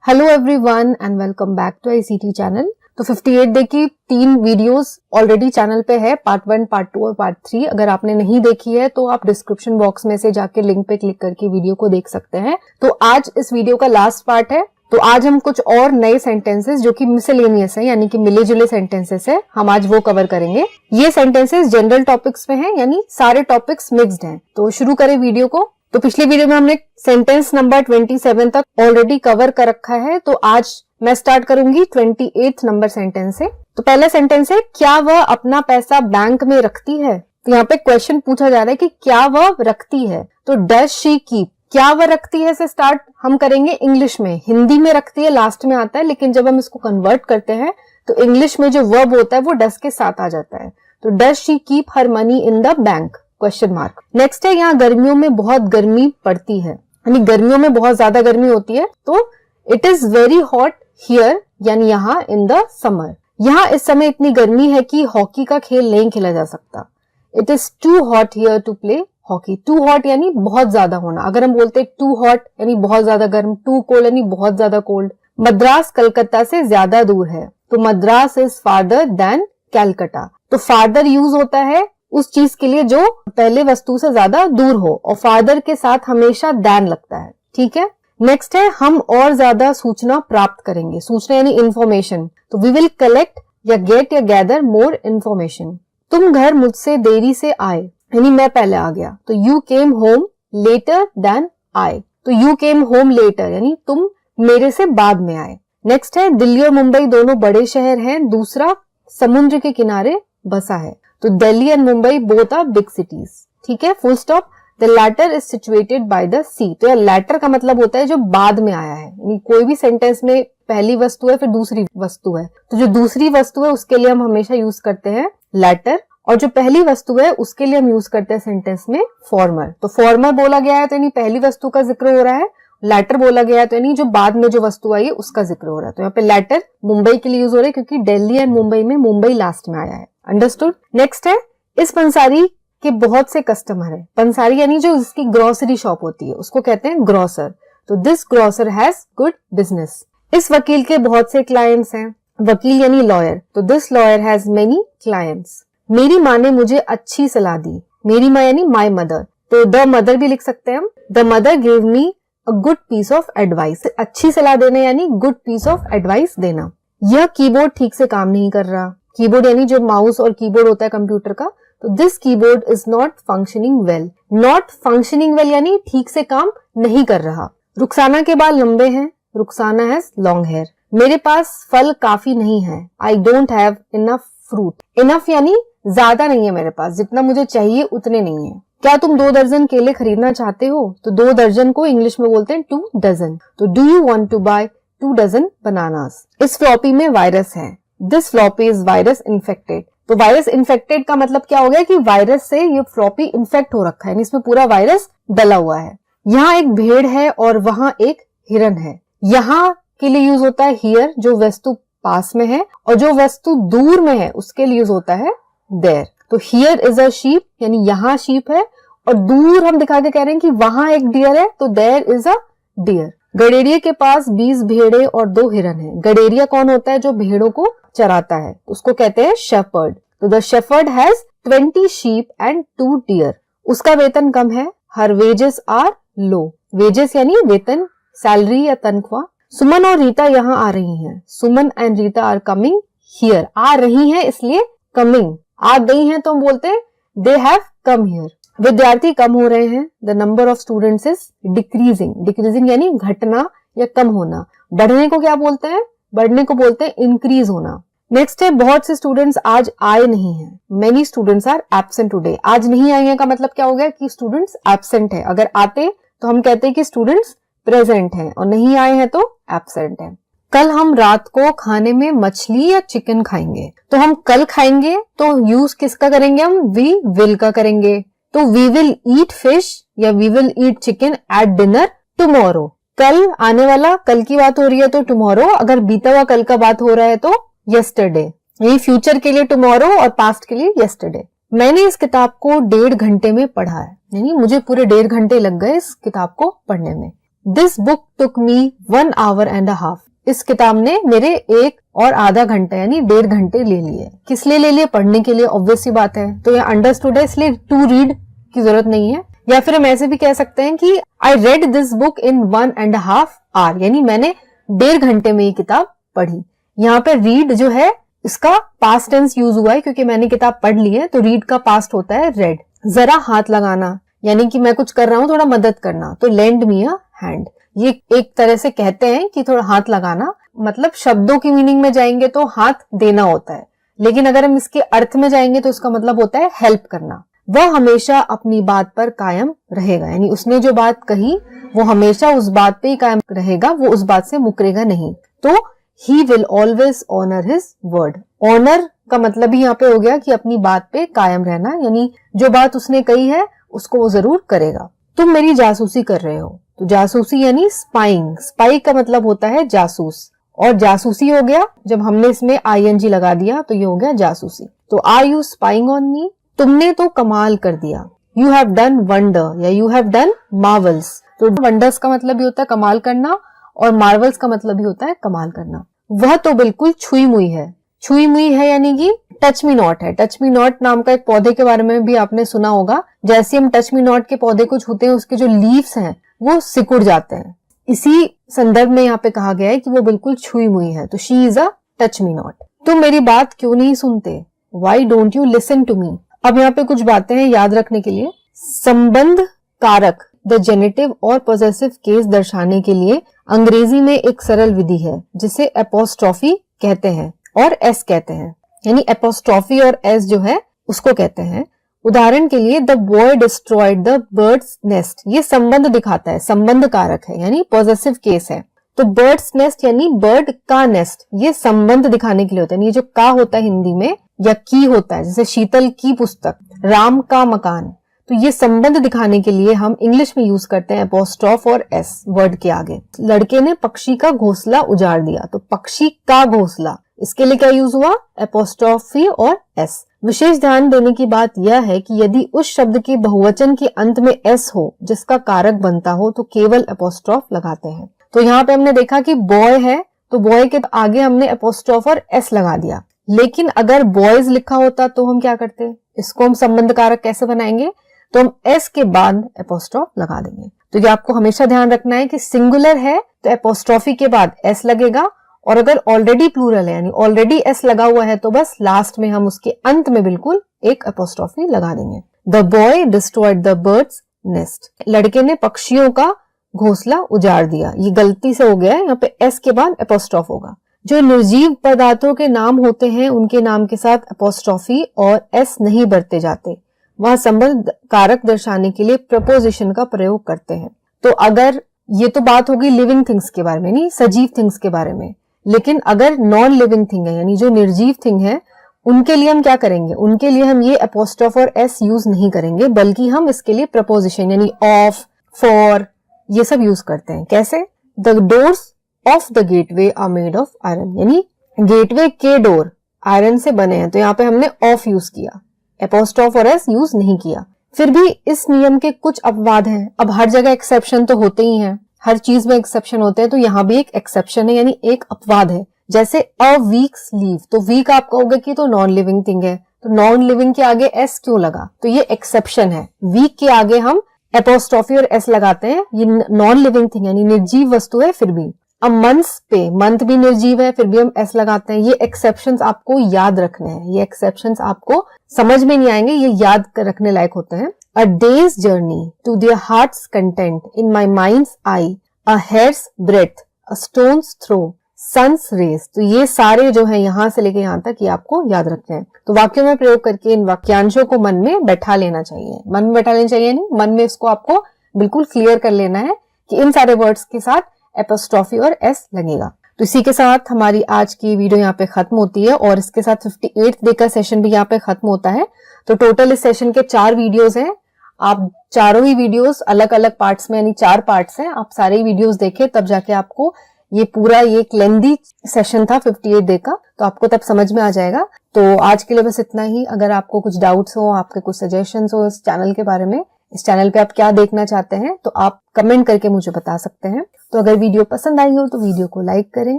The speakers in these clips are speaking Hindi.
Hello everyone and welcome back to ICT channel. तो 58 डे की 3 वीडियोस ऑलरेडी चैनल पे है, पार्ट 1, पार्ट 2 और पार्ट 3। अगर आपने नहीं देखी है तो आप डिस्क्रिप्शन बॉक्स में से जाके लिंक पे क्लिक करके वीडियो को देख सकते हैं। तो आज इस वीडियो का लास्ट पार्ट है। तो आज हम कुछ और नए सेंटेंसेस जो कि मिसलेनियस है, यानी कि मिले जुले सेंटेंसेस है, हम आज वो कवर करेंगे। ये सेंटेंसेस जनरल टॉपिक्स में है, यानी सारे टॉपिक्स मिक्स्ड हैं। तो शुरू करें वीडियो को। तो पिछले वीडियो में हमने सेंटेंस नंबर 27 तक ऑलरेडी कवर कर रखा है। तो आज मैं स्टार्ट करूंगी 28 नंबर सेंटेंस से। तो पहला सेंटेंस है, क्या वह अपना पैसा बैंक में रखती है। तो यहाँ पे क्वेश्चन पूछा जा रहा है कि क्या वह रखती है। तो डज शी कीप, क्या वह रखती है से स्टार्ट हम करेंगे इंग्लिश में। हिंदी में रखती है लास्ट में आता है, लेकिन जब हम इसको कन्वर्ट करते हैं तो इंग्लिश में जो वर्ब होता है वो डज के साथ आ जाता है। तो does she keep her money in the bank, question mark. Next है, यहाँ गर्मियों में बहुत गर्मी पड़ती है, यानी गर्मियों में बहुत ज्यादा गर्मी होती है। तो it is very hot here, यानी यहाँ इन द समर। यहाँ इस समय इतनी गर्मी है कि हॉकी का खेल नहीं खेला जा सकता। It is too hot here to play hockey. Too hot यानी बहुत ज्यादा होना। अगर हम बोलते टू हॉट यानी बहुत ज्यादा गर्म, टू कोल्ड यानी बहुत ज्यादा कोल्ड। मद्रास कलकत्ता से ज्यादा दूर है, तो Madras is farther than Calcutta. तो फार्दर यूज होता है उस चीज के लिए जो पहले वस्तु से ज्यादा दूर हो, और फादर के साथ हमेशा दैन लगता है। ठीक है। नेक्स्ट है, हम और ज्यादा सूचना प्राप्त करेंगे। सूचना यानी इंफॉर्मेशन। तो वी विल कलेक्ट या गेट या गैदर मोर इंफॉर्मेशन। तुम घर मुझसे देरी से आए, यानी मैं पहले आ गया। तो you came home later than I. तो यू केम होम लेटर यानी तुम मेरे से बाद में आए। नेक्स्ट है, दिल्ली और मुंबई दोनों बड़े शहर हैं, दूसरा समुद्र के किनारे बसा है। तो Delhi and Mumbai both are big cities. ठीक है, full stop. The latter is situated by the sea. तो लैटर का मतलब होता है जो बाद में आया है, यानी कोई भी सेंटेंस में पहली वस्तु है फिर दूसरी वस्तु है, तो जो दूसरी वस्तु है उसके लिए हम हमेशा यूज करते हैं लैटर, और जो पहली वस्तु है उसके लिए हम यूज करते हैं सेंटेंस में फॉर्मर। तो फॉर्मर बोला गया है तो यानी पहली वस्तु का जिक्र हो रहा है, लैटर बोला गया है तो यानी जो बाद में जो वस्तु आई है उसका जिक्र हो रहा है। तो यहाँ पे लैटर मुंबई के लिए यूज हो रहा है क्योंकि दिल्ली एंड मुंबई में मुंबई लास्ट में आया है। अंडरस्टूड। नेक्स्ट है, इस पंसारी के बहुत से कस्टमर है। पंसारी यानी जो इसकी ग्रोसरी शॉप होती है उसको कहते हैं ग्रोसर। तो this grocer has good business. इस वकील के बहुत से क्लाइंट्स हैं। वकील यानी लॉयर। तो this lawyer has many clients. मेरी माँ ने मुझे अच्छी सलाह दी। मेरी माँ यानी माई मदर। तो द मदर भी लिख सकते हैं हम। The mother give me a good piece of advice. अच्छी सलाह देना यानी गुड पीस ऑफ एडवाइस देना। यह कीबोर्ड ठीक से काम नहीं कर रहा। कीबोर्ड यानी जो माउस और कीबोर्ड होता है कंप्यूटर का। तो this keyboard is not functioning well. Not functioning well यानी ठीक से काम नहीं कर रहा। रुखसाना के बाल लंबे हैं। Rukhsana has long hair. मेरे पास फल काफी नहीं है। I don't have enough fruit. Enough यानी ज्यादा नहीं है मेरे पास, जितना मुझे चाहिए उतने नहीं है। क्या तुम 2 दर्जन केले खरीदना चाहते हो। तो 2 दर्जन को इंग्लिश में बोलते हैं 2 डजन। तो do you want to buy 2 dozen bananas. इस फ्लॉपी में वायरस है। This floppy is virus infected. तो वायरस इन्फेक्टेड का मतलब क्या हो गया कि वायरस से ये फ्लॉपी इन्फेक्ट हो रखा है, इसमें पूरा वायरस डला हुआ है। यहाँ एक भेड़ है और वहां एक हिरन है। यहाँ के लिए यूज होता है हियर, जो वस्तु पास में है, और जो वस्तु दूर में है उसके लिए यूज होता है देयर। तो हियर इज अ शीप यानी यहाँ शीप है, और दूर हम दिखा के कह रहे हैं कि वहां एक डियर है, तो देयर इज अ डियर। गडेरिया के पास 20 भेड़े और 2 हिरन है। गडेरिया कौन होता है, जो भेड़ों को चराता है, उसको कहते हैं शेफर्ड। तो the shepherd has 20 sheep and 2 deer. उसका वेतन कम है। Her wages are low. Wages यानी वेतन, सैलरी या तनख्वाह। सुमन और रीता यहाँ आ रही हैं। Suman and Rita are coming here. आ रही हैं इसलिए कमिंग। आ गई हैं तो हम बोलते हैं दे हैव कम हियर। विद्यार्थी कम हो रहे हैं। The number of students is decreasing. Decreasing यानी घटना या कम होना। बढ़ने को क्या बोलते हैं, बढ़ने को बोलते हैं इंक्रीज होना। नेक्स्ट है, बहुत से स्टूडेंट्स आज आए नहीं हैं। Many students are absent today. आज नहीं आए हैं का मतलब क्या हो गया कि स्टूडेंट्स एब्सेंट है। अगर आते तो हम कहते हैं कि स्टूडेंट्स प्रेजेंट हैं, और नहीं आए हैं तो एब्सेंट है। कल हम रात को खाने में मछली या चिकन खाएंगे। तो हम कल खाएंगे तो यूज किसका करेंगे हम, वी विल का करेंगे। तो वी विल ईट फिश या we will eat chicken at dinner tomorrow. कल आने वाला, कल की बात हो रही है तो टुमारो। अगर बीता हुआ कल का बात हो रहा है तो यस्टरडे। ये फ्यूचर के लिए टुमारो और पास्ट के लिए यस्टरडे। मैंने इस किताब को 1.5 घंटे में पढ़ा है, यानी मुझे पूरे 1.5 घंटे लग गए इस किताब को पढ़ने में। This book took me 1 hour and a half. इस किताब ने मेरे 1 और आधा घंटा यानी 1.5 घंटे ले लिए. किस लिए ले लिए? पढ़ने के लिए. ऑब्वियस सी बात है. तो ये अंडरस्टूड है, इसलिए टू रीड की जरूरत नहीं है. या फिर हम ऐसे भी कह सकते हैं कि I read this book in 1.5 hour, यानी मैंने 1.5 घंटे में ये किताब पढ़ी. यहाँ पे रीड जो है इसका पास्ट टेंस यूज हुआ है क्योंकि मैंने किताब पढ़ ली है, तो रीड का पास्ट होता है रेड. जरा हाथ लगाना यानी कि मैं कुछ कर रहा हूं, थोड़ा मदद करना, तो लेंड मी अ हैंड. ये एक तरह से कहते हैं कि थोड़ा हाथ लगाना, मतलब शब्दों की मीनिंग में जाएंगे तो हाथ देना होता है, लेकिन अगर हम इसके अर्थ में जाएंगे तो इसका मतलब होता है हेल्प करना. वह हमेशा अपनी बात पर कायम रहेगा, यानी उसने जो बात कही वो हमेशा उस बात पे ही कायम रहेगा, वो उस बात से मुकरेगा नहीं. तो he will always honour his word. Honour का मतलब ही यहाँ पे हो गया कि अपनी बात पे कायम रहना, यानी जो बात उसने कही है उसको वो जरूर करेगा. तुम मेरी जासूसी कर रहे हो. तो जासूसी यानी स्पाइंग. स्पाई का मतलब होता है जासूस, और जासूसी हो गया जब हमने इसमें ING लगा दिया तो ये हो गया जासूसी. तो are you spying on me? तुमने तो कमाल कर दिया. यू हैव डन वंडर या यू हैव डन मार्वल्स. तो वंडर्स का मतलब भी होता है कमाल करना, और मार्वल्स का मतलब भी होता है कमाल करना. वह तो बिल्कुल छुई मुई है. छुई मुई है यानी कि टच मी नॉट है. टच मी नॉट नाम का एक पौधे के बारे में भी आपने सुना होगा. जैसे हम टच मी नॉट के पौधे को छूते हैं, उसके जो लीव्स हैं वो सिकुड़ जाते हैं. इसी संदर्भ में यहाँ पे कहा गया है कि वो बिल्कुल छुई मुई है. तो she is a touch me not. तुम मेरी बात क्यों नहीं सुनते? Why don't you listen to me? अब यहाँ पे कुछ बातें हैं याद रखने के लिए. संबंध कारक द जेनेटिव और पोजेसिव केस दर्शाने के लिए अंग्रेजी में एक सरल विधि है जिसे एपोस्ट्रॉफी कहते हैं और एस कहते हैं. यानी एपोस्ट्रॉफी और एस जो है उसको कहते हैं. उदाहरण के लिए the boy destroyed the birds nest. ये संबंध दिखाता है, संबंध कारक है यानी पॉजिटिव केस है. तो बर्ड्स नेस्ट यानी बर्ड का नेस्ट, ये संबंध दिखाने के लिए होता है. ये जो का होता है हिंदी में या की होता है, जैसे शीतल की पुस्तक, राम का मकान, तो ये संबंध दिखाने के लिए हम इंग्लिश में यूज करते हैं एपोस्ट्रॉफ और एस वर्ड के आगे. लड़के ने पक्षी का घोंसला उजाड़ दिया. तो पक्षी का घोंसला, इसके लिए क्या यूज हुआ? एपोस्ट्रॉफी और एस. विशेष ध्यान देने की बात यह है कि यदि उस शब्द के बहुवचन के अंत में एस हो जिसका कारक बनता हो तो केवल एपोस्ट्रॉफ लगाते हैं. तो यहाँ पे हमने देखा कि बॉय है तो बॉय के आगे हमने एपोस्ट्रॉफ और एस लगा दिया. लेकिन अगर बॉयज लिखा होता तो हम क्या करते? इसको हम संबंध कारक कैसे बनाएंगे? तो हम एस के बाद एपोस्ट्रॉफ लगा देंगे. तो ये आपको हमेशा ध्यान रखना है कि सिंगुलर है तो एपोस्ट्रॉफी के बाद एस लगेगा, और अगर ऑलरेडी प्लूरल है यानी ऑलरेडी एस लगा हुआ है तो बस लास्ट में हम उसके अंत में बिल्कुल एक एपोस्ट्रॉफी लगा देंगे. The boy destroyed the birds nest. लड़के ने पक्षियों का घोंसला उजाड़ दिया. ये गलती से हो गया है, यहाँ पे एस के बाद एपोस्ट्रॉफ होगा. जो निर्जीव पदार्थों के नाम होते हैं उनके नाम के साथ एपोस्ट्रॉफी और एस नहीं बरते जाते. वह संबंध कारक दर्शाने के लिए प्रपोजिशन का प्रयोग करते हैं. तो अगर ये तो बात होगी लिविंग थिंग्स के बारे में, नहीं सजीव थिंग्स के बारे में. लेकिन अगर नॉन लिविंग थिंग है यानी जो निर्जीव थिंग है, उनके लिए हम क्या करेंगे? उनके लिए हम ये एपोस्ट्रॉफ और एस यूज नहीं करेंगे, बल्कि हम इसके लिए प्रपोजिशन यानी ऑफ, फॉर, ये सब यूज करते हैं. कैसे? The doors of the gateway are made of iron. यानी गेटवे के डोर आयरन से बने हैं, तो यहाँ पे हमने ऑफ यूज किया, एपोस्ट्रॉफ और एस यूज नहीं किया. फिर भी इस नियम के कुछ अपवाद हैं. अब हर जगह एक्सेप्शन तो होते ही हैं, हर चीज में एक्सेप्शन होते हैं, तो यहाँ भी एक एक्सेप्शन है यानी एक अपवाद है. जैसे अ वीक्स लीव, तो वीक आप कहोगे कि तो नॉन लिविंग थिंग है, तो नॉन लिविंग के आगे एस क्यों लगा? तो ये एक्सेप्शन है. वीक के आगे हम एपोस्ट्रॉफी और एस लगाते हैं, ये नॉन लिविंग थिंग यानी निर्जीव वस्तु है. फिर भी अब मंथ्स पे, मंथ भी निर्जीव है, फिर भी हम एस लगाते हैं. ये एक्सेप्शंस आपको याद रखने हैं, ये एक्सेप्शंस आपको समझ में नहीं आएंगे, ये याद रखने लायक होते हैं. A day's journey to their heart's content, in my mind's eye, a hair's breadth, a stone's throw, sun's rays. तो ये सारे जो है यहाँ से लेके यहाँ तक ये आपको याद रखने हैं. तो वाक्यों में प्रयोग करके इन वाक्यांशों को मन में बैठा लेना चाहिए. मन में बैठा लेना चाहिए नहीं, मन में इसको आपको बिल्कुल क्लियर कर लेना है कि इन सारे वर्ड्स के साथ एपोस्ट्रॉफी और एस लगेगा. तो इसी के साथ हमारी आज की वीडियो यहाँ पे खत्म होती है और इसके साथ 58th डे का सेशन भी यहाँ पे खत्म होता है. तो टोटल इस सेशन के 4 वीडियोस हैं. आप चारों ही वीडियोस अलग अलग पार्ट्स में यानी 4 पार्ट्स हैं, आप सारे ही वीडियोस देखें, तब जाके आपको ये पूरा ये एक लेंदी सेशन था 58 डे का, तो आपको तब समझ में आ जाएगा. तो आज के लिए बस इतना ही. अगर आपको कुछ डाउट्स हो, आपके कुछ सजेशंस हो इस चैनल के बारे में इस चैनल पे आप क्या देखना चाहते हैं तो आप कमेंट करके मुझे बता सकते हैं। तो अगर वीडियो पसंद आई हो तो वीडियो को लाइक करें,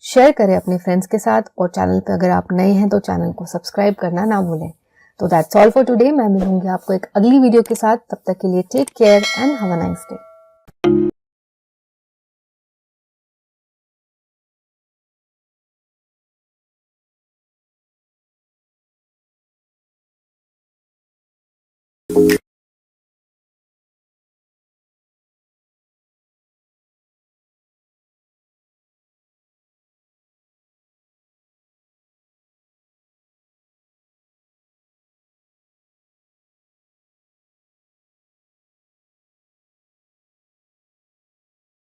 शेयर करें अपने फ्रेंड्स के साथ, और चैनल पे अगर आप नए हैं तो चैनल को सब्सक्राइब करना ना भूलें। तो दैट्स ऑल फॉर टुडे। मैं मिलूंगी आपको एक अगली वीडियो के साथ। तब तक के लिए take care and have a nice day.